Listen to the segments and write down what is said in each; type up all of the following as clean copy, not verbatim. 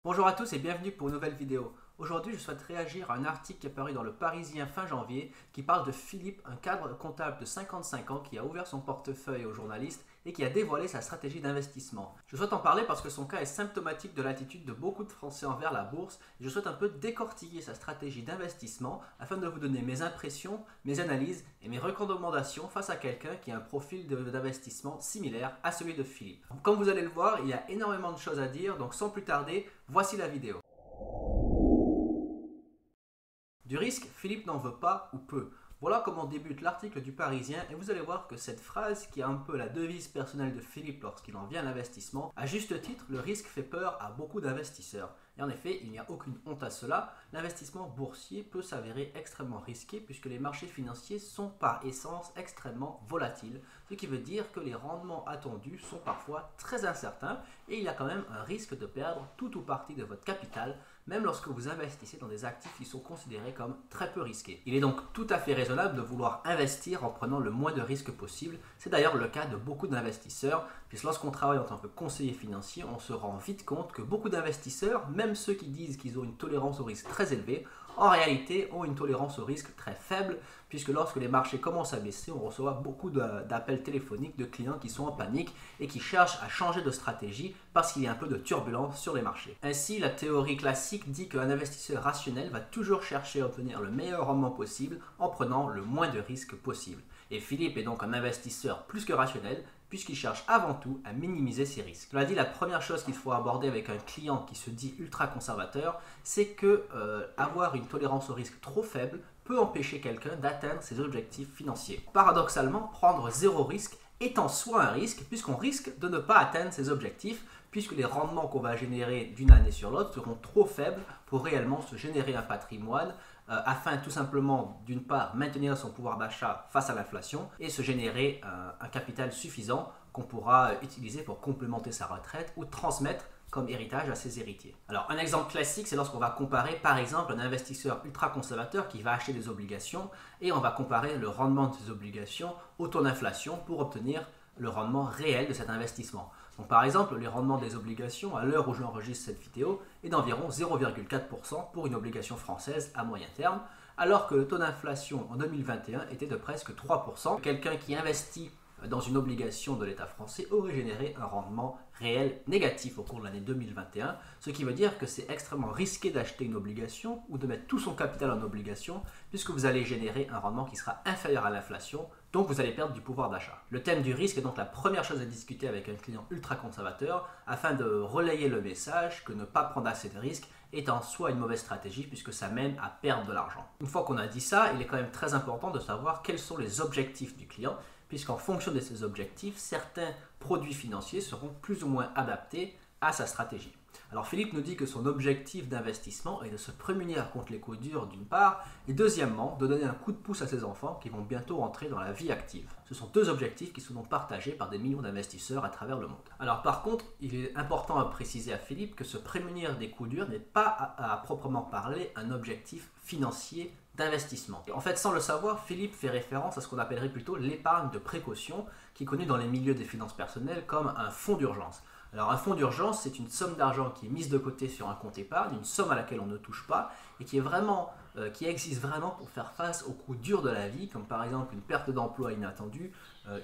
Bonjour à tous et bienvenue pour une nouvelle vidéo. Aujourd'hui, je souhaite réagir à un article qui est paru dans le Parisien fin janvier qui parle de Philippe, un cadre comptable de 55 ans qui a ouvert son portefeuille aux journalistes et qui a dévoilé sa stratégie d'investissement. Je souhaite en parler parce que son cas est symptomatique de l'attitude de beaucoup de Français envers la bourse et je souhaite un peu décortiquer sa stratégie d'investissement afin de vous donner mes impressions, mes analyses et mes recommandations face à quelqu'un qui a un profil d'investissement similaire à celui de Philippe. Comme vous allez le voir, il y a énormément de choses à dire, donc sans plus tarder, voici la vidéo. Du risque, Philippe n'en veut pas ou peu. Voilà comment débute l'article du Parisien et vous allez voir que cette phrase, qui est un peu la devise personnelle de Philippe lorsqu'il en vient à l'investissement, à juste titre, le risque fait peur à beaucoup d'investisseurs. Et en effet, il n'y a aucune honte à cela, l'investissement boursier peut s'avérer extrêmement risqué puisque les marchés financiers sont par essence extrêmement volatiles, ce qui veut dire que les rendements attendus sont parfois très incertains et il y a quand même un risque de perdre tout ou partie de votre capital, même lorsque vous investissez dans des actifs qui sont considérés comme très peu risqués. Il est donc tout à fait raisonnable de vouloir investir en prenant le moins de risques possible. C'est d'ailleurs le cas de beaucoup d'investisseurs, puisque lorsqu'on travaille en tant que conseiller financier, on se rend vite compte que beaucoup d'investisseurs, même ceux qui disent qu'ils ont une tolérance au risque très élevée, en réalité ont une tolérance au risque très faible, puisque lorsque les marchés commencent à baisser, on reçoit beaucoup d'appels téléphoniques de clients qui sont en panique et qui cherchent à changer de stratégie parce qu'il y a un peu de turbulence sur les marchés. Ainsi, la théorie classique dit qu'un investisseur rationnel va toujours chercher à obtenir le meilleur rendement possible en prenant le moins de risques possible. Et Philippe est donc un investisseur plus que rationnel, puisqu'il cherche avant tout à minimiser ses risques. Cela dit, la première chose qu'il faut aborder avec un client qui se dit ultra conservateur, c'est que avoir une tolérance au risque trop faible peut empêcher quelqu'un d'atteindre ses objectifs financiers. Paradoxalement, prendre zéro risque est en soi un risque, puisqu'on risque de ne pas atteindre ses objectifs, puisque les rendements qu'on va générer d'une année sur l'autre seront trop faibles pour réellement se générer un patrimoine, afin tout simplement d'une part maintenir son pouvoir d'achat face à l'inflation et se générer un capital suffisant qu'on pourra utiliser pour complémenter sa retraite ou transmettre comme héritage à ses héritiers. Alors un exemple classique, c'est lorsqu'on va comparer par exemple un investisseur ultra conservateur qui va acheter des obligations et on va comparer le rendement de ces obligations au taux d'inflation pour obtenir le rendement réel de cet investissement. Donc par exemple, les rendements des obligations à l'heure où j'enregistre cette vidéo est d'environ 0,4% pour une obligation française à moyen terme, alors que le taux d'inflation en 2021 était de presque 3%. Quelqu'un qui investit dans une obligation de l'État français aurait généré un rendement réel négatif au cours de l'année 2021, ce qui veut dire que c'est extrêmement risqué d'acheter une obligation ou de mettre tout son capital en obligation, puisque vous allez générer un rendement qui sera inférieur à l'inflation, donc vous allez perdre du pouvoir d'achat. Le thème du risque est donc la première chose à discuter avec un client ultra conservateur, afin de relayer le message que ne pas prendre assez de risques est en soi une mauvaise stratégie puisque ça mène à perdre de l'argent. Une fois qu'on a dit ça, il est quand même très important de savoir quels sont les objectifs du client, puisqu'en fonction de ces objectifs, certains produits financiers seront plus ou moins adaptés à sa stratégie. Alors Philippe nous dit que son objectif d'investissement est de se prémunir contre les coups durs d'une part, et deuxièmement de donner un coup de pouce à ses enfants qui vont bientôt entrer dans la vie active. Ce sont deux objectifs qui sont donc partagés par des millions d'investisseurs à travers le monde. Alors par contre, il est important à préciser à Philippe que se prémunir des coups durs n'est pas à proprement parler un objectif financier d'investissement. En fait, sans le savoir, Philippe fait référence à ce qu'on appellerait plutôt l'épargne de précaution, qui est connue dans les milieux des finances personnelles comme un fonds d'urgence. Alors un fonds d'urgence, c'est une somme d'argent qui est mise de côté sur un compte épargne, une somme à laquelle on ne touche pas et qui existe vraiment pour faire face aux coups durs de la vie, comme par exemple une perte d'emploi inattendue,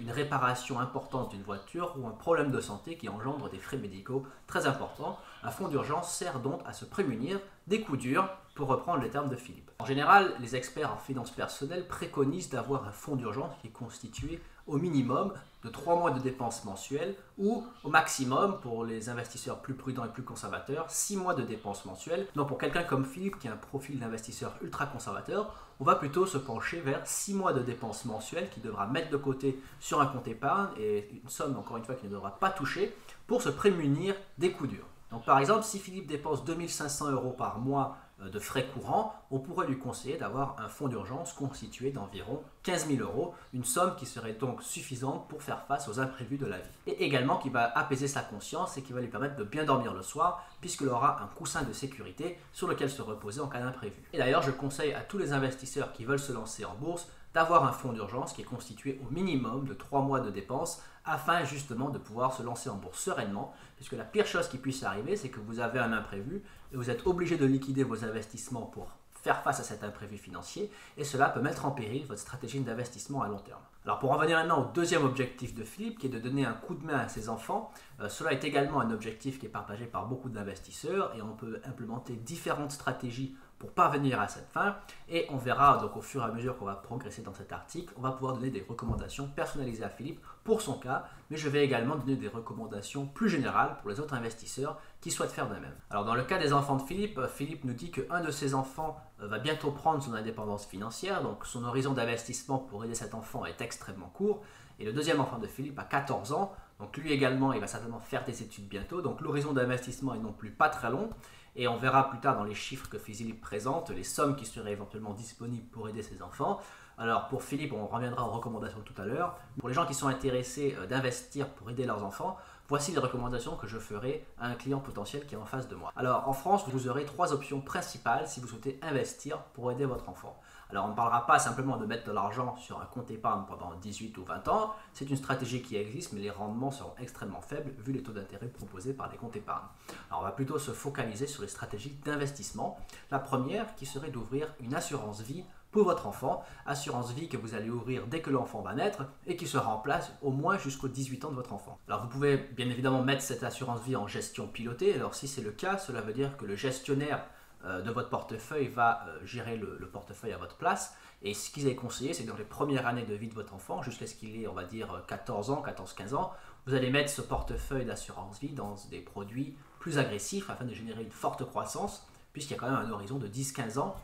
une réparation importante d'une voiture ou un problème de santé qui engendre des frais médicaux très importants. Un fonds d'urgence sert donc à se prémunir des coups durs, pour reprendre les termes de Philippe. En général, les experts en finances personnelles préconisent d'avoir un fonds d'urgence qui est constitué au minimum de 3 mois de dépenses mensuelles ou au maximum, pour les investisseurs plus prudents et plus conservateurs, 6 mois de dépenses mensuelles. Donc pour quelqu'un comme Philippe qui a un profil d'investisseur ultra conservateur, on va plutôt se pencher vers 6 mois de dépenses mensuelles qu'il devra mettre de côté sur un compte épargne et une somme encore une fois qu'il ne devra pas toucher pour se prémunir des coups durs. Donc par exemple, si Philippe dépense 2500 € par mois de frais courants, on pourrait lui conseiller d'avoir un fonds d'urgence constitué d'environ 15 000 €, une somme qui serait donc suffisante pour faire face aux imprévus de la vie. Et également qui va apaiser sa conscience et qui va lui permettre de bien dormir le soir, puisqu'il aura un coussin de sécurité sur lequel se reposer en cas d'imprévu. Et d'ailleurs, je conseille à tous les investisseurs qui veulent se lancer en bourse d'avoir un fonds d'urgence qui est constitué au minimum de 3 mois de dépenses afin justement de pouvoir se lancer en bourse sereinement, puisque la pire chose qui puisse arriver, c'est que vous avez un imprévu et vous êtes obligé de liquider vos investissements pour faire face à cet imprévu financier, et cela peut mettre en péril votre stratégie d'investissement à long terme. Alors pour en venir maintenant au deuxième objectif de Philippe, qui est de donner un coup de main à ses enfants, cela est également un objectif qui est partagé par beaucoup d'investisseurs, et on peut implémenter différentes stratégies pour parvenir à cette fin, et on verra donc au fur et à mesure qu'on va progresser dans cet article, on va pouvoir donner des recommandations personnalisées à Philippe pour son cas, mais je vais également donner des recommandations plus générales pour les autres investisseurs qui souhaitent faire de même. Alors dans le cas des enfants de Philippe, Philippe nous dit qu'un de ses enfants va bientôt prendre son indépendance financière, donc son horizon d'investissement pour aider cet enfant est extrêmement court, et le deuxième enfant de Philippe a 14 ans, donc lui également il va certainement faire des études bientôt, donc l'horizon d'investissement est non plus pas très long, et on verra plus tard dans les chiffres que Philippe présente les sommes qui seraient éventuellement disponibles pour aider ses enfants. Alors pour Philippe, on reviendra aux recommandations tout à l'heure. Pour les gens qui sont intéressés d'investir pour aider leurs enfants, voici les recommandations que je ferai à un client potentiel qui est en face de moi. Alors en France, vous aurez 3 options principales si vous souhaitez investir pour aider votre enfant. Alors on ne parlera pas simplement de mettre de l'argent sur un compte épargne pendant 18 ou 20 ans, c'est une stratégie qui existe mais les rendements seront extrêmement faibles vu les taux d'intérêt proposés par les comptes épargne. Alors on va plutôt se focaliser sur les stratégies d'investissement. La première qui serait d'ouvrir une assurance vie pour votre enfant, assurance vie que vous allez ouvrir dès que l'enfant va naître et qui sera en place au moins jusqu'aux 18 ans de votre enfant. Alors vous pouvez bien évidemment mettre cette assurance vie en gestion pilotée, alors si c'est le cas, cela veut dire que le gestionnaire de votre portefeuille va gérer le portefeuille à votre place, et ce qu'ils avaient conseillé, c'est que dans les premières années de vie de votre enfant, jusqu'à ce qu'il ait, on va dire, 14 ans, 14-15 ans, vous allez mettre ce portefeuille d'assurance vie dans des produits plus agressifs afin de générer une forte croissance, puisqu'il y a quand même un horizon de 10-15 ans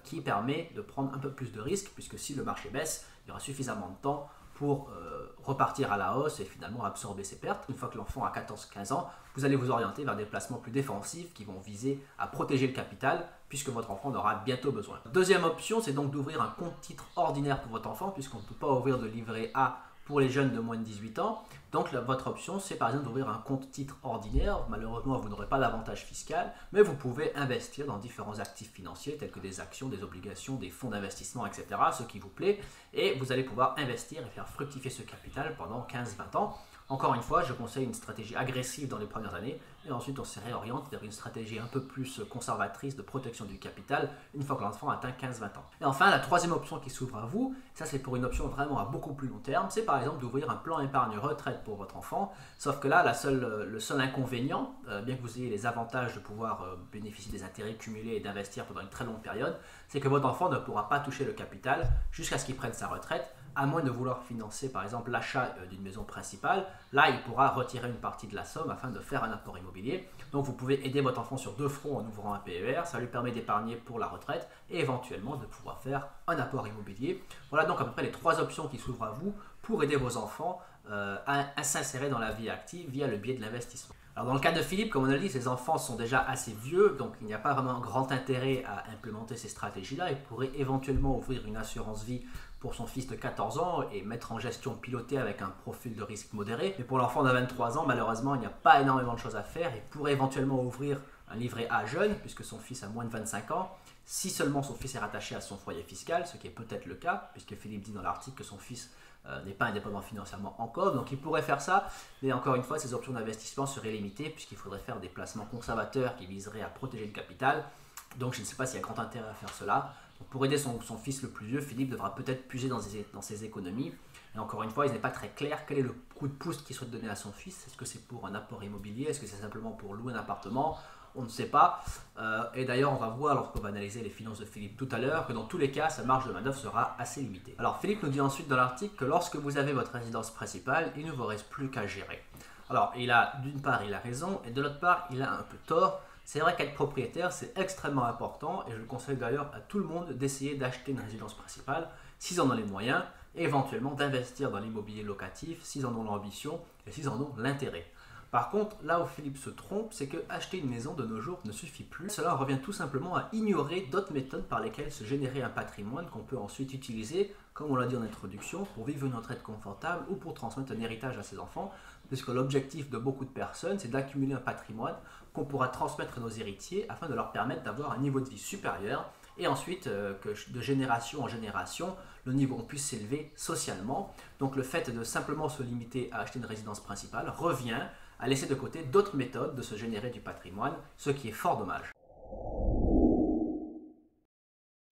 qui permet de prendre un peu plus de risques, puisque si le marché baisse, il y aura suffisamment de temps pour repartir à la hausse et finalement absorber ses pertes. Une fois que l'enfant a 14-15 ans, vous allez vous orienter vers des placements plus défensifs qui vont viser à protéger le capital puisque votre enfant en aura bientôt besoin. Deuxième option, c'est donc d'ouvrir un compte titre ordinaire pour votre enfant puisqu'on ne peut pas ouvrir de livret A pour les jeunes de moins de 18 ans. Donc votre option, c'est par exemple d'ouvrir un compte titre ordinaire. Malheureusement, vous n'aurez pas d'avantage fiscal, mais vous pouvez investir dans différents actifs financiers tels que des actions, des obligations, des fonds d'investissement, etc. Ce qui vous plaît. Et vous allez pouvoir investir et faire fructifier ce capital pendant 15-20 ans. Encore une fois, je conseille une stratégie agressive dans les premières années et ensuite on se réoriente vers une stratégie un peu plus conservatrice de protection du capital une fois que l'enfant atteint 15-20 ans. Et enfin, la troisième option qui s'ouvre à vous, ça c'est pour une option vraiment à beaucoup plus long terme, c'est par exemple d'ouvrir un plan épargne retraite pour votre enfant, sauf que là, le seul inconvénient, bien que vous ayez les avantages de pouvoir bénéficier des intérêts cumulés et d'investir pendant une très longue période, c'est que votre enfant ne pourra pas toucher le capital jusqu'à ce qu'il prenne sa retraite, à moins de vouloir financer par exemple l'achat d'une maison principale. Là, il pourra retirer une partie de la somme afin de faire un apport immobilier. Donc vous pouvez aider votre enfant sur 2 fronts en ouvrant un PER, ça lui permet d'épargner pour la retraite et éventuellement de pouvoir faire un apport immobilier. Voilà donc à peu près les 3 options qui s'ouvrent à vous pour aider vos enfants à s'insérer dans la vie active via le biais de l'investissement. Alors dans le cas de Philippe, comme on a dit, ses enfants sont déjà assez vieux, donc il n'y a pas vraiment un grand intérêt à implémenter ces stratégies-là. Il pourrait éventuellement ouvrir une assurance vie pour son fils de 14 ans et mettre en gestion pilotée avec un profil de risque modéré. Mais pour l'enfant de 23 ans, malheureusement, il n'y a pas énormément de choses à faire. Il pourrait éventuellement ouvrir un livret A jeune, puisque son fils a moins de 25 ans, si seulement son fils est rattaché à son foyer fiscal, ce qui est peut-être le cas, puisque Philippe dit dans l'article que son fils n'est pas indépendant financièrement encore, donc il pourrait faire ça, mais encore une fois, ses options d'investissement seraient limitées, puisqu'il faudrait faire des placements conservateurs qui viseraient à protéger le capital, donc je ne sais pas s'il y a grand intérêt à faire cela. Donc pour aider son fils le plus vieux, Philippe devra peut-être puiser dans ses économies, et encore une fois, il n'est pas très clair quel est le coup de pouce qu'il souhaite donner à son fils. Est-ce que c'est pour un apport immobilier? Est-ce que c'est simplement pour louer un appartement? On ne sait pas. Et d'ailleurs, on va voir lorsqu'on va analyser les finances de Philippe tout à l'heure que dans tous les cas, sa marge de manœuvre sera assez limitée. Alors Philippe nous dit ensuite dans l'article que lorsque vous avez votre résidence principale, il ne vous reste plus qu'à gérer. Alors d'une part, il a raison, et de l'autre part, il a un peu tort. C'est vrai qu'être propriétaire, c'est extrêmement important, et je le conseille d'ailleurs à tout le monde d'essayer d'acheter une résidence principale s'ils en ont les moyens, et éventuellement d'investir dans l'immobilier locatif s'ils en ont l'ambition et s'ils en ont l'intérêt. Par contre, là où Philippe se trompe, c'est que acheter une maison de nos jours ne suffit plus. Cela revient tout simplement à ignorer d'autres méthodes par lesquelles se générer un patrimoine qu'on peut ensuite utiliser, comme on l'a dit en introduction, pour vivre une retraite confortable ou pour transmettre un héritage à ses enfants, puisque l'objectif de beaucoup de personnes, c'est d'accumuler un patrimoine qu'on pourra transmettre à nos héritiers afin de leur permettre d'avoir un niveau de vie supérieur et ensuite que de génération en génération, le niveau puisse s'élever socialement. Donc le fait de simplement se limiter à acheter une résidence principale revient à laisser de côté d'autres méthodes de se générer du patrimoine, ce qui est fort dommage.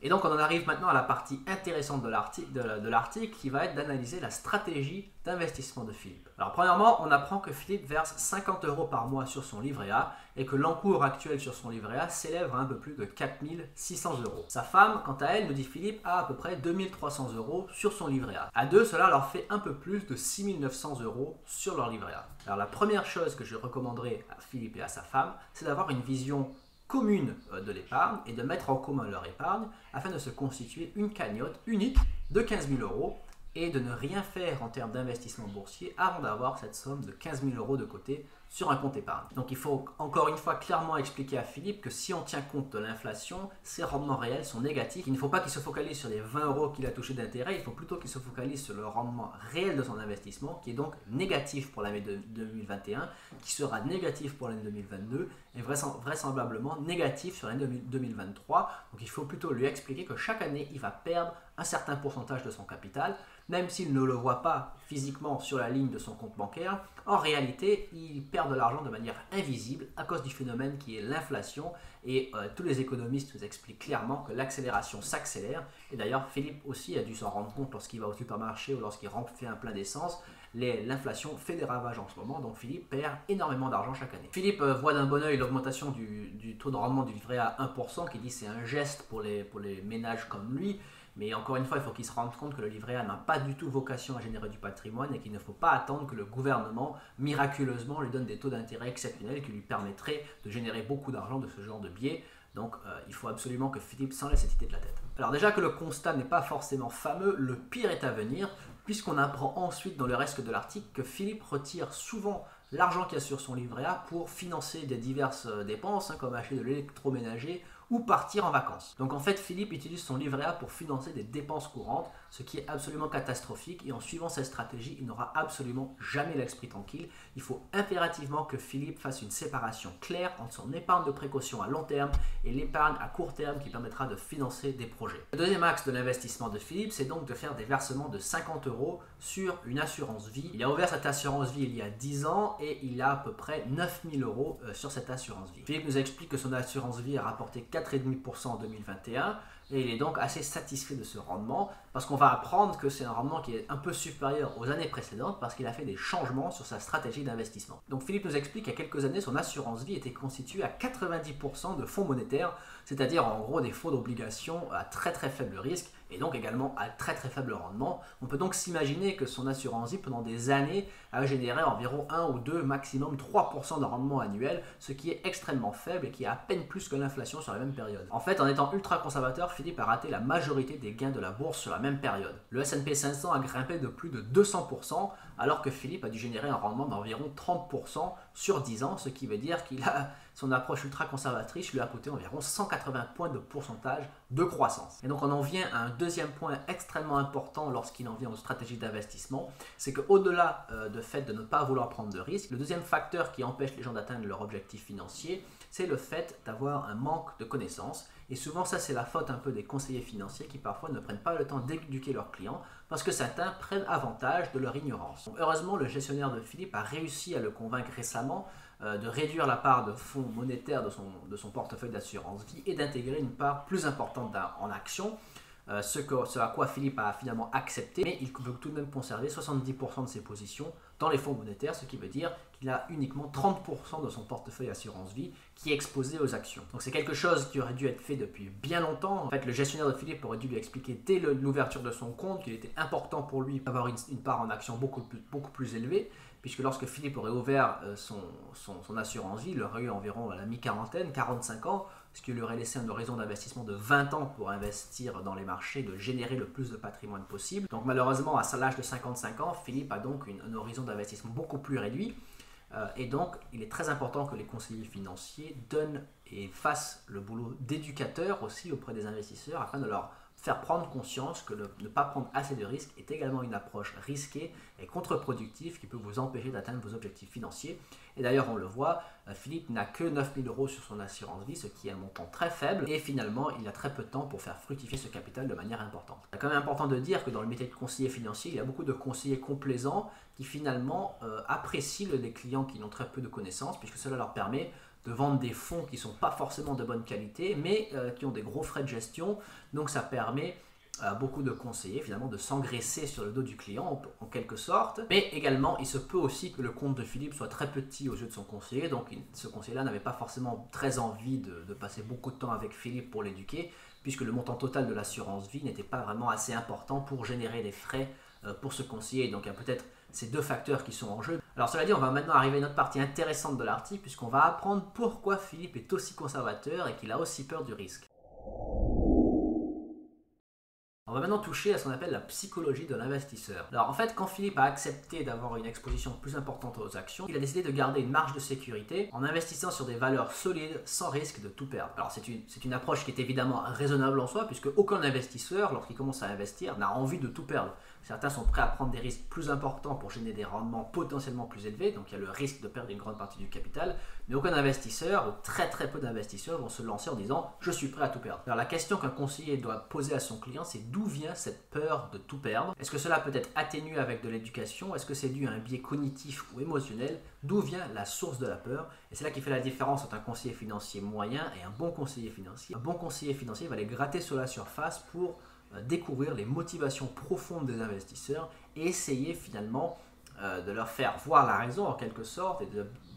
Et donc on en arrive maintenant à la partie intéressante de l'article qui va être d'analyser la stratégie d'investissement de Philippe. Alors premièrement, on apprend que Philippe verse 50 € par mois sur son livret A et que l'encours actuel sur son livret A s'élève à un peu plus de 4 600 €. Sa femme, quant à elle, nous dit Philippe, a à peu près 2 300 € sur son livret A. À deux, cela leur fait un peu plus de 6 900 € sur leur livret A. Alors la première chose que je recommanderais à Philippe et à sa femme, c'est d'avoir une vision commune de l'épargne et de mettre en commun leur épargne afin de se constituer une cagnotte unique de 15 000 € et de ne rien faire en termes d'investissement boursier avant d'avoir cette somme de 15 000 € de côté sur un compte épargne. Donc il faut encore une fois clairement expliquer à Philippe que si on tient compte de l'inflation, ses rendements réels sont négatifs. Il ne faut pas qu'il se focalise sur les 20 € qu'il a touché d'intérêt, il faut plutôt qu'il se focalise sur le rendement réel de son investissement qui est donc négatif pour l'année 2021, qui sera négatif pour l'année 2022 et vraisemblablement négatif sur l'année 2023. Donc il faut plutôt lui expliquer que chaque année il va perdre un certain pourcentage de son capital, même s'il ne le voit pas physiquement sur la ligne de son compte bancaire. En réalité, il perd de l'argent de manière invisible à cause du phénomène qui est l'inflation et tous les économistes nous expliquent clairement que l'accélération s'accélère et d'ailleurs Philippe aussi a dû s'en rendre compte lorsqu'il va au supermarché ou lorsqu'il fait un plein d'essence. L'inflation fait des ravages en ce moment, donc Philippe perd énormément d'argent chaque année. Philippe voit d'un bon oeil l'augmentation du taux de rendement du livret à 1%, qui dit c'est un geste pour les ménages comme lui. Mais encore une fois, il faut qu'il se rende compte que le livret A n'a pas du tout vocation à générer du patrimoine et qu'il ne faut pas attendre que le gouvernement, miraculeusement, lui donne des taux d'intérêt exceptionnels qui lui permettraient de générer beaucoup d'argent de ce genre de biais. Donc il faut absolument que Philippe s'enlève cette idée de la tête. Alors déjà que le constat n'est pas forcément fameux, le pire est à venir, puisqu'on apprend ensuite dans le reste de l'article que Philippe retire souvent l'argent qu'il y a sur son livret A pour financer des diverses dépenses, comme acheter de l'électroménager ou partir en vacances. Donc en fait, Philippe utilise son livret A pour financer des dépenses courantes, ce qui est absolument catastrophique, et en suivant cette stratégie, il n'aura absolument jamais l'esprit tranquille. Il faut impérativement que Philippe fasse une séparation claire entre son épargne de précaution à long terme et l'épargne à court terme qui permettra de financer des projets. Le deuxième axe de l'investissement de Philippe, c'est donc de faire des versements de 50 € sur une assurance vie. Il a ouvert cette assurance vie il y a 10 ans et il a à peu près 9 000 € sur cette assurance vie. Philippe nous explique que son assurance vie a rapporté 4,5% en 2021 et il est donc assez satisfait de ce rendement parce qu'on va apprendre que c'est un rendement qui est un peu supérieur aux années précédentes parce qu'il a fait des changements sur sa stratégie d'investissement. Donc Philippe nous explique qu'il y a quelques années, son assurance vie était constituée à 90% de fonds monétaires, c'est-à-dire en gros des fonds d'obligations à très très faible risque et donc également à très très faible rendement. On peut donc s'imaginer que son assurance vie pendant des années a généré environ 1 ou 2, maximum 3% de rendement annuel, ce qui est extrêmement faible et qui est à peine plus que l'inflation sur la même période. En fait, en étant ultra conservateur, Philippe a raté la majorité des gains de la bourse sur la même période. Le S&P 500 a grimpé de plus de 200%, alors que Philippe a dû générer un rendement d'environ 30% sur 10 ans, ce qui veut dire qu'il a son approche ultra conservatrice lui a coûté environ 180 points de pourcentage de croissance. Et donc on en vient à un deuxième point extrêmement important lorsqu'il en vient aux stratégies d'investissement, c'est qu'au-delà de fait de ne pas vouloir prendre de risques, le deuxième facteur qui empêche les gens d'atteindre leur objectif financier, c'est le fait d'avoir un manque de connaissances. Et souvent ça c'est la faute un peu des conseillers financiers qui parfois ne prennent pas le temps d'éduquer leurs clients parce que certains prennent avantage de leur ignorance. Donc, heureusement, le gestionnaire de Philippe a réussi à le convaincre récemment de réduire la part de fonds monétaires de son portefeuille d'assurance vie et d'intégrer une part plus importante en actions, ce à quoi Philippe a finalement accepté, mais il veut tout de même conserver 70% de ses positions dans les fonds monétaires, ce qui veut dire qu'il a uniquement 30% de son portefeuille assurance vie qui est exposé aux actions. Donc c'est quelque chose qui aurait dû être fait depuis bien longtemps. En fait, le gestionnaire de Philippe aurait dû lui expliquer dès l'ouverture de son compte qu'il était important pour lui d'avoir une part en actions beaucoup plus élevée, puisque lorsque Philippe aurait ouvert son assurance vie, il aurait eu environ à la mi-quarantaine, 45 ans, ce qui lui aurait laissé un horizon d'investissement de 20 ans pour investir dans les marchés, de générer le plus de patrimoine possible. Donc malheureusement, à l'âge de 55 ans, Philippe a donc un horizon d'investissement beaucoup plus réduit. Et donc, il est très important que les conseillers financiers donnent et fassent le boulot d'éducateur aussi auprès des investisseurs afin de leur faire prendre conscience que ne pas prendre assez de risques est également une approche risquée et contre-productive qui peut vous empêcher d'atteindre vos objectifs financiers. Et d'ailleurs, on le voit, Philippe n'a que 9 000 € sur son assurance vie, ce qui est un montant très faible, et finalement, il a très peu de temps pour faire fructifier ce capital de manière importante. C'est quand même important de dire que dans le métier de conseiller financier, il y a beaucoup de conseillers complaisants qui finalement apprécient les clients qui ont très peu de connaissances, puisque cela leur permet de vendre des fonds qui ne sont pas forcément de bonne qualité, mais qui ont des gros frais de gestion. Donc ça permet à beaucoup de conseillers finalement de s'engraisser sur le dos du client en quelque sorte. Mais également, il se peut aussi que le compte de Philippe soit très petit aux yeux de son conseiller. Donc ce conseiller-là n'avait pas forcément très envie de passer beaucoup de temps avec Philippe pour l'éduquer, puisque le montant total de l'assurance vie n'était pas vraiment assez important pour générer des frais pour ce conseiller. Donc il y a peut-être ces deux facteurs qui sont en jeu. Alors cela dit, on va maintenant arriver à une autre partie intéressante de l'article, puisqu'on va apprendre pourquoi Philippe est aussi conservateur et qu'il a aussi peur du risque. On va maintenant toucher à ce qu'on appelle la psychologie de l'investisseur. Alors en fait, quand Philippe a accepté d'avoir une exposition plus importante aux actions, il a décidé de garder une marge de sécurité en investissant sur des valeurs solides sans risque de tout perdre. Alors c'est une approche qui est évidemment raisonnable en soi, puisque aucun investisseur, lorsqu'il commence à investir, n'a envie de tout perdre. Certains sont prêts à prendre des risques plus importants pour générer des rendements potentiellement plus élevés, donc il y a le risque de perdre une grande partie du capital, mais aucun investisseur, ou très peu d'investisseurs, vont se lancer en disant « je suis prêt à tout perdre ». Alors la question qu'un conseiller doit poser à son client, c'est d'où vient cette peur de tout perdre? Est-ce que cela peut être atténué avec de l'éducation? Est-ce que c'est dû à un biais cognitif ou émotionnel? D'où vient la source de la peur? Et c'est là qui fait la différence entre un conseiller financier moyen et un bon conseiller financier. Un bon conseiller financier va aller gratter sur la surface pour découvrir les motivations profondes des investisseurs et essayer finalement de leur faire voir la raison en quelque sorte et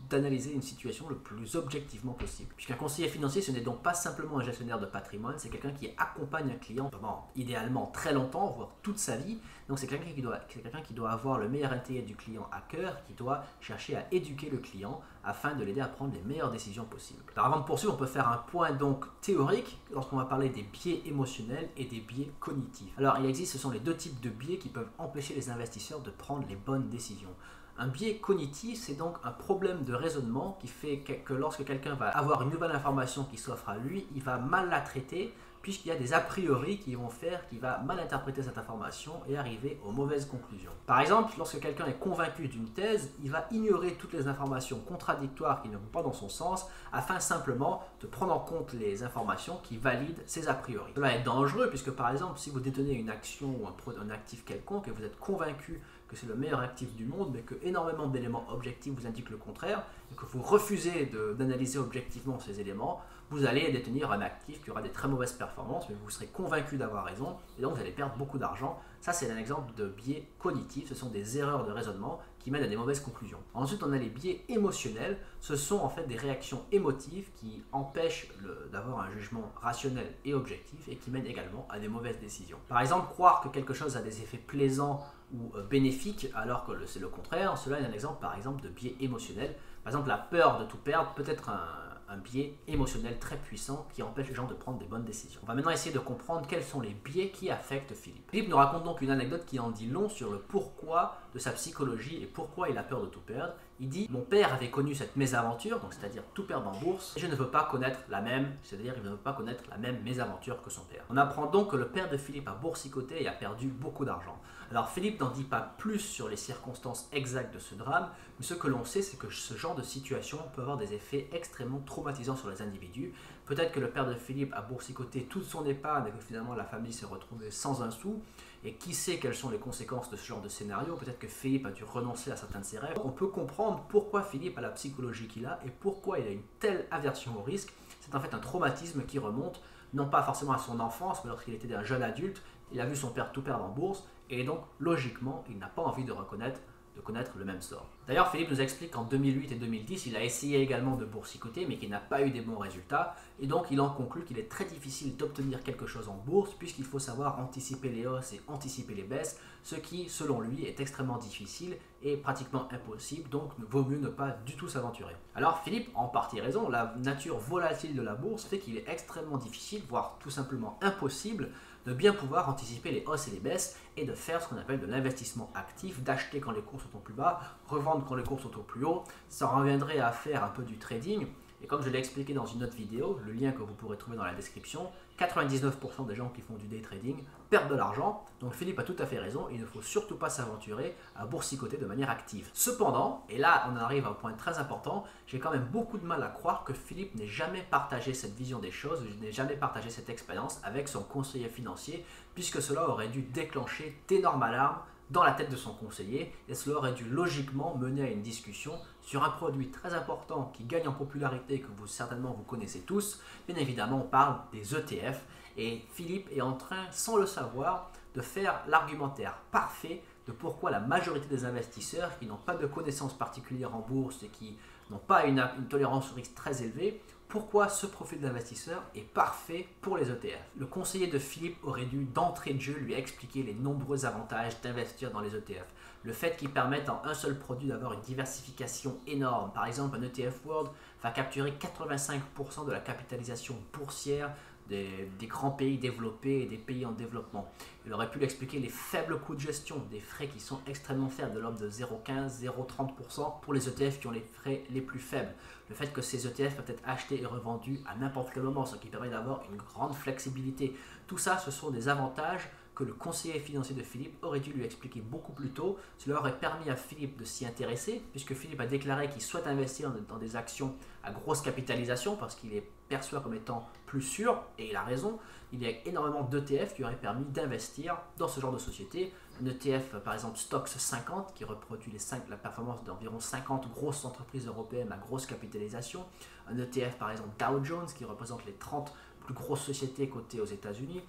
d'analyser une situation le plus objectivement possible. Puisqu'un conseiller financier, ce n'est donc pas simplement un gestionnaire de patrimoine, c'est quelqu'un qui accompagne un client pendant idéalement très longtemps, voire toute sa vie. Donc c'est quelqu'un qui doit avoir le meilleur intérêt du client à cœur, qui doit chercher à éduquer le client afin de l'aider à prendre les meilleures décisions possibles. Alors avant de poursuivre, on peut faire un point donc théorique lorsqu'on va parler des biais émotionnels et des biais cognitifs. Alors il existe, ce sont les deux types de biais qui peuvent empêcher les investisseurs de prendre les bonnes décisions. Un biais cognitif, c'est donc un problème de raisonnement qui fait que lorsque quelqu'un va avoir une nouvelle information qui s'offre à lui, il va mal la traiter puisqu'il y a des a priori qui vont faire qu'il va mal interpréter cette information et arriver aux mauvaises conclusions. Par exemple, lorsque quelqu'un est convaincu d'une thèse, il va ignorer toutes les informations contradictoires qui ne vont pas dans son sens afin simplement de prendre en compte les informations qui valident ses a priori. Cela est dangereux puisque par exemple, si vous détenez une action ou un actif quelconque et vous êtes convaincu que c'est le meilleur actif du monde, mais que énormément d'éléments objectifs vous indiquent le contraire, et que vous refusez d'analyser objectivement ces éléments, vous allez détenir un actif qui aura des très mauvaises performances, mais vous serez convaincu d'avoir raison, et donc vous allez perdre beaucoup d'argent. Ça, c'est un exemple de biais cognitif, ce sont des erreurs de raisonnement qui mènent à des mauvaises conclusions. Ensuite, on a les biais émotionnels, ce sont en fait des réactions émotives qui empêchent d'avoir un jugement rationnel et objectif, et qui mènent également à des mauvaises décisions. Par exemple, croire que quelque chose a des effets plaisants ou bénéfiques alors que c'est le contraire, cela est un exemple par exemple de biais émotionnel. Par exemple, la peur de tout perdre peut être un biais émotionnel très puissant qui empêche les gens de prendre des bonnes décisions. On va maintenant essayer de comprendre quels sont les biais qui affectent Philippe. Philippe nous raconte donc une anecdote qui en dit long sur le pourquoi de sa psychologie et pourquoi il a peur de tout perdre. Il dit « Mon père avait connu cette mésaventure, donc c'est-à-dire tout perdre en bourse, et je ne veux pas connaître la même, c'est-à-dire il ne veut pas connaître la même mésaventure que son père. » On apprend donc que le père de Philippe a boursicoté et a perdu beaucoup d'argent. Alors Philippe n'en dit pas plus sur les circonstances exactes de ce drame, mais ce que l'on sait, c'est que ce genre de situation peut avoir des effets extrêmement traumatisants sur les individus. Peut-être que le père de Philippe a boursicoté toute son épargne et que finalement la famille s'est retrouvée sans un sou. Et qui sait quelles sont les conséquences de ce genre de scénario? Peut-être que Philippe a dû renoncer à certains de ses rêves. On peut comprendre pourquoi Philippe a la psychologie qu'il a et pourquoi il a une telle aversion au risque. C'est en fait un traumatisme qui remonte non pas forcément à son enfance, mais lorsqu'il était un jeune adulte, il a vu son père tout perdre en bourse et donc logiquement il n'a pas envie de connaître le même sort. D'ailleurs, Philippe nous explique qu'en 2008 et 2010, il a essayé également de boursicoter, mais qu'il n'a pas eu des bons résultats, et donc il en conclut qu'il est très difficile d'obtenir quelque chose en bourse, puisqu'il faut savoir anticiper les hausses et anticiper les baisses, ce qui, selon lui, est extrêmement difficile et pratiquement impossible, donc il vaut mieux ne pas du tout s'aventurer. Alors Philippe a en partie raison, la nature volatile de la bourse fait qu'il est extrêmement difficile, voire tout simplement impossible, de bien pouvoir anticiper les hausses et les baisses et de faire ce qu'on appelle de l'investissement actif, d'acheter quand les cours sont au plus bas, revendre quand les cours sont au plus haut. Ça reviendrait à faire un peu du trading, Et comme je l'ai expliqué dans une autre vidéo, le lien que vous pourrez trouver dans la description, 99% des gens qui font du day trading perdent de l'argent. Donc Philippe a tout à fait raison, il ne faut surtout pas s'aventurer à boursicoter de manière active. Cependant, et là on arrive à un point très important, j'ai quand même beaucoup de mal à croire que Philippe n'ait jamais partagé cette vision des choses, n'ait jamais partagé cette expérience avec son conseiller financier, puisque cela aurait dû déclencher d'énormes alarmes dans la tête de son conseiller, et cela aurait dû logiquement mener à une discussion sur un produit très important qui gagne en popularité, que vous connaissez tous. Bien évidemment, on parle des ETF, et Philippe est en train, sans le savoir, de faire l'argumentaire parfait de pourquoi la majorité des investisseurs qui n'ont pas de connaissances particulières en bourse et qui n'ont pas une tolérance au risque très élevée, pourquoi ce profil d'investisseur est parfait pour les ETF. Le conseiller de Philippe aurait dû d'entrée de jeu lui expliquer les nombreux avantages d'investir dans les ETF. Le fait qu'ils permettent en un seul produit d'avoir une diversification énorme. Par exemple, un ETF World va capturer 85% de la capitalisation boursière des grands pays développés et des pays en développement. Il aurait pu lui expliquer les faibles coûts de gestion, des frais qui sont extrêmement faibles, de l'ordre de 0,15, 0,30% pour les ETF qui ont les frais les plus faibles. Le fait que ces ETF peuvent être achetés et revendus à n'importe quel moment, ce qui permet d'avoir une grande flexibilité. Tout ça, ce sont des avantages que le conseiller financier de Philippe aurait dû lui expliquer beaucoup plus tôt. Cela aurait permis à Philippe de s'y intéresser, puisque Philippe a déclaré qu'il souhaite investir dans des actions à grosse capitalisation, parce qu'il est perçu comme étant plus sûr, et il a raison. Il y a énormément d'ETF qui auraient permis d'investir dans ce genre de société. Un ETF, par exemple Stoxx 50, qui reproduit la performance d'environ 50 grosses entreprises européennes à grosse capitalisation. Un ETF, par exemple Dow Jones, qui représente les 30 plus grosses sociétés cotées aux États-Unis.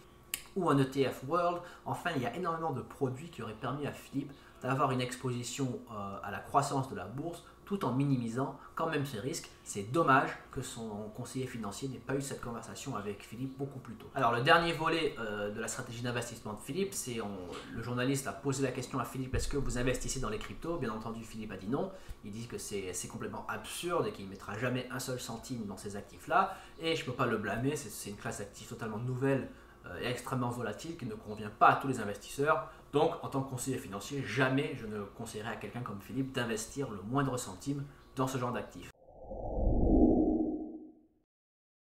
Ou un ETF World. Enfin, il y a énormément de produits qui auraient permis à Philippe d'avoir une exposition à la croissance de la bourse tout en minimisant quand même ses risques. C'est dommage que son conseiller financier n'ait pas eu cette conversation avec Philippe beaucoup plus tôt. Alors le dernier volet de la stratégie d'investissement de Philippe, c'est le journaliste a posé la question à Philippe: est-ce que vous investissez dans les cryptos? Bien entendu, Philippe a dit non. Il dit que c'est complètement absurde et qu'il ne mettra jamais un seul centime dans ces actifs-là. Et je ne peux pas le blâmer, c'est une classe d'actifs totalement nouvelle et extrêmement volatile qui ne convient pas à tous les investisseurs. Donc, en tant que conseiller financier, jamais je ne conseillerais à quelqu'un comme Philippe d'investir le moindre centime dans ce genre d'actifs.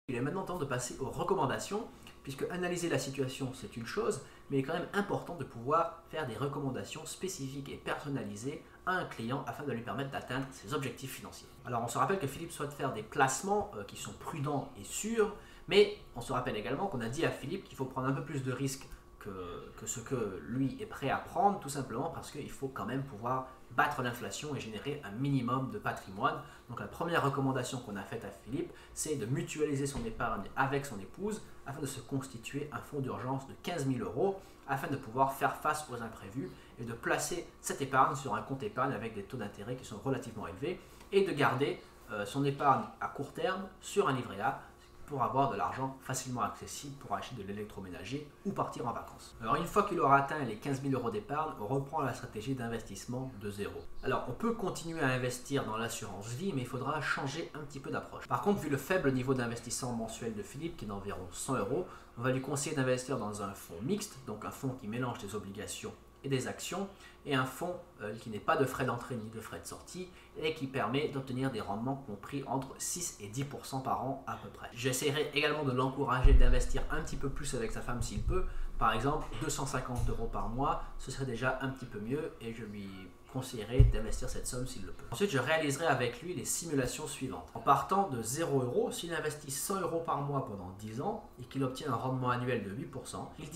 Il est maintenant temps de passer aux recommandations, puisque analyser la situation c'est une chose, mais il est quand même important de pouvoir faire des recommandations spécifiques et personnalisées à un client afin de lui permettre d'atteindre ses objectifs financiers. Alors on se rappelle que Philippe souhaite faire des placements qui sont prudents et sûrs, mais on se rappelle également qu'on a dit à Philippe qu'il faut prendre un peu plus de risques que ce que lui est prêt à prendre, tout simplement parce qu'il faut quand même pouvoir battre l'inflation et générer un minimum de patrimoine. Donc la première recommandation qu'on a faite à Philippe, c'est de mutualiser son épargne avec son épouse afin de se constituer un fonds d'urgence de 15 000 € afin de pouvoir faire face aux imprévus et de placer cette épargne sur un compte épargne avec des taux d'intérêt qui sont relativement élevés et de garder son épargne à court terme sur un livret A pour avoir de l'argent facilement accessible pour acheter de l'électroménager ou partir en vacances. Alors une fois qu'il aura atteint les 15 000 € d'épargne, on reprend la stratégie d'investissement de zéro. Alors on peut continuer à investir dans l'assurance vie, mais il faudra changer un petit peu d'approche. Par contre, vu le faible niveau d'investissement mensuel de Philippe, qui est d'environ 100 €, on va lui conseiller d'investir dans un fonds mixte, donc un fonds qui mélange des obligations et des actions, et un fonds qui n'est pas de frais d'entrée ni de frais de sortie et qui permet d'obtenir des rendements compris entre 6 et 10% par an à peu près. J'essaierai également de l'encourager d'investir un petit peu plus avec sa femme s'il peut. Par exemple, 250 € par mois, ce serait déjà un petit peu mieux et je lui conseillerais d'investir cette somme s'il le peut. Ensuite, je réaliserai avec lui les simulations suivantes. En partant de 0 €, s'il investit 100 € par mois pendant 10 ans et qu'il obtient un rendement annuel de 8%, il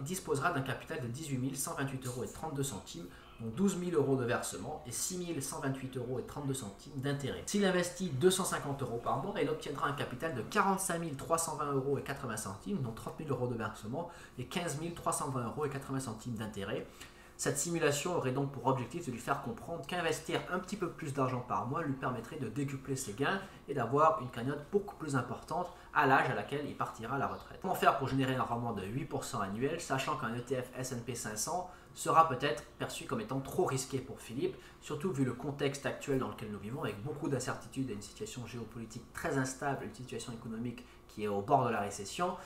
disposera d'un capital de 18 128 € et 32 centimes, dont 12 000 € de versement et 6 128 € et 32 centimes d'intérêt. S'il investit 250 € par mois, il obtiendra un capital de 45 320 € et 80 centimes, dont 30 000 € de versement et 15 320 € et 80 centimes d'intérêt. Cette simulation aurait donc pour objectif de lui faire comprendre qu'investir un petit peu plus d'argent par mois lui permettrait de décupler ses gains et d'avoir une cagnotte beaucoup plus importante à l'âge à laquelle il partira à la retraite. Comment faire pour générer un rendement de 8% annuel, sachant qu'un ETF S&P 500 sera peut-être perçu comme étant trop risqué pour Philippe, surtout vu le contexte actuel dans lequel nous vivons, avec beaucoup d'incertitudes et une situation géopolitique très instable, une situation économique qui est au bord de la récession.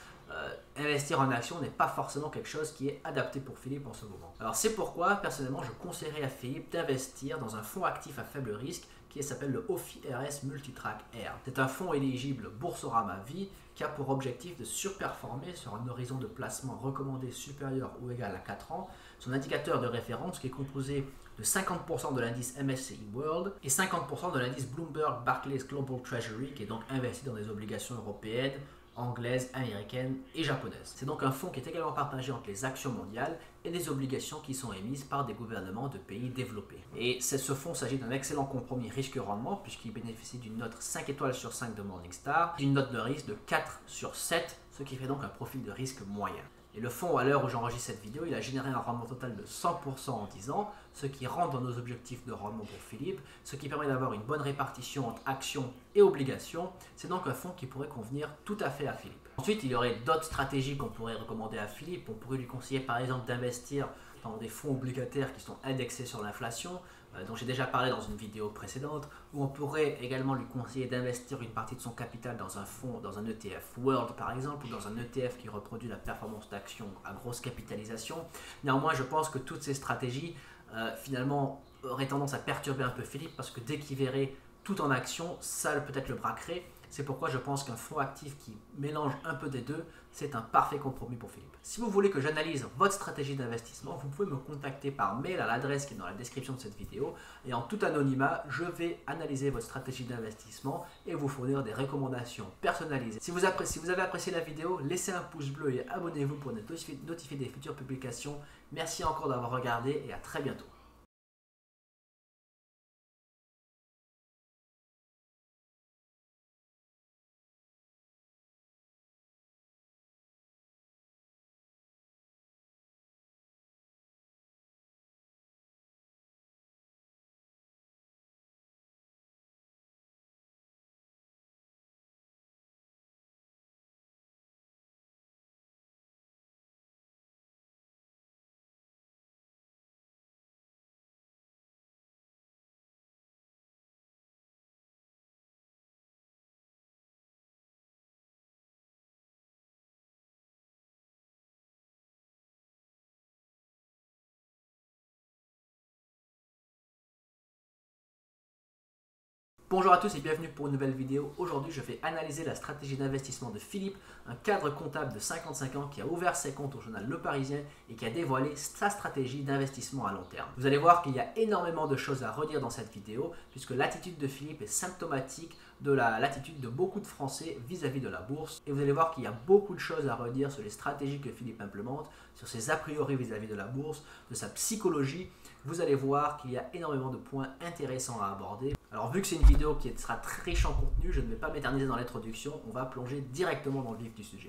Investir en action n'est pas forcément quelque chose qui est adapté pour Philippe en ce moment. Alors c'est pourquoi personnellement je conseillerais à Philippe d'investir dans un fonds actif à faible risque qui s'appelle le OFI RS Multitrack Air. C'est un fonds éligible Boursorama Vie qui a pour objectif de surperformer sur un horizon de placement recommandé supérieur ou égal à 4 ans. Son indicateur de référence qui est composé de 50% de l'indice MSCI World et 50% de l'indice Bloomberg Barclays Global Treasury qui est donc investi dans des obligations européennes, anglaises, américaines et japonaises. C'est donc un fonds qui est également partagé entre les actions mondiales et des obligations qui sont émises par des gouvernements de pays développés. Et ce fonds s'agit d'un excellent compromis risque-rendement puisqu'il bénéficie d'une note 5 étoiles sur 5 de Morningstar, d'une note de risque de 4 sur 7, ce qui fait donc un profil de risque moyen. Et le fonds, à l'heure où j'enregistre cette vidéo, il a généré un rendement total de 100% en 10 ans, ce qui rentre dans nos objectifs de rendement pour Philippe, ce qui permet d'avoir une bonne répartition entre actions et obligations. C'est donc un fonds qui pourrait convenir tout à fait à Philippe. Ensuite, il y aurait d'autres stratégies qu'on pourrait recommander à Philippe. On pourrait lui conseiller par exemple d'investir dans des fonds obligataires qui sont indexés sur l'inflation, dont j'ai déjà parlé dans une vidéo précédente, où on pourrait également lui conseiller d'investir une partie de son capital dans un fonds, dans un ETF World par exemple, ou dans un ETF qui reproduit la performance d'actions à grosse capitalisation. Néanmoins, je pense que toutes ces stratégies, finalement, auraient tendance à perturber un peu Philippe, parce que dès qu'il verrait tout en action, ça peut-être le braquerait. C'est pourquoi je pense qu'un fonds actif qui mélange un peu des deux, c'est un parfait compromis pour Philippe. Si vous voulez que j'analyse votre stratégie d'investissement, vous pouvez me contacter par mail à l'adresse qui est dans la description de cette vidéo. Et en tout anonymat, je vais analyser votre stratégie d'investissement et vous fournir des recommandations personnalisées. Si vous avez apprécié la vidéo, laissez un pouce bleu et abonnez-vous pour être notifié des futures publications. Merci encore d'avoir regardé et à très bientôt. Bonjour à tous et bienvenue pour une nouvelle vidéo. Aujourd'hui, je vais analyser la stratégie d'investissement de Philippe, un cadre comptable de 55 ans qui a ouvert ses comptes au journal Le Parisien et qui a dévoilé sa stratégie d'investissement à long terme. Vous allez voir qu'il y a énormément de choses à redire dans cette vidéo, puisque l'attitude de Philippe est symptomatique de l'attitude de beaucoup de Français vis-à-vis de la bourse. Et vous allez voir qu'il y a beaucoup de choses à redire sur les stratégies que Philippe implémente, sur ses a priori vis-à-vis de la bourse, de sa psychologie. Vous allez voir qu'il y a énormément de points intéressants à aborder. Alors vu que c'est une vidéo qui sera très riche en contenu, je ne vais pas m'éterniser dans l'introduction, on va plonger directement dans le vif du sujet.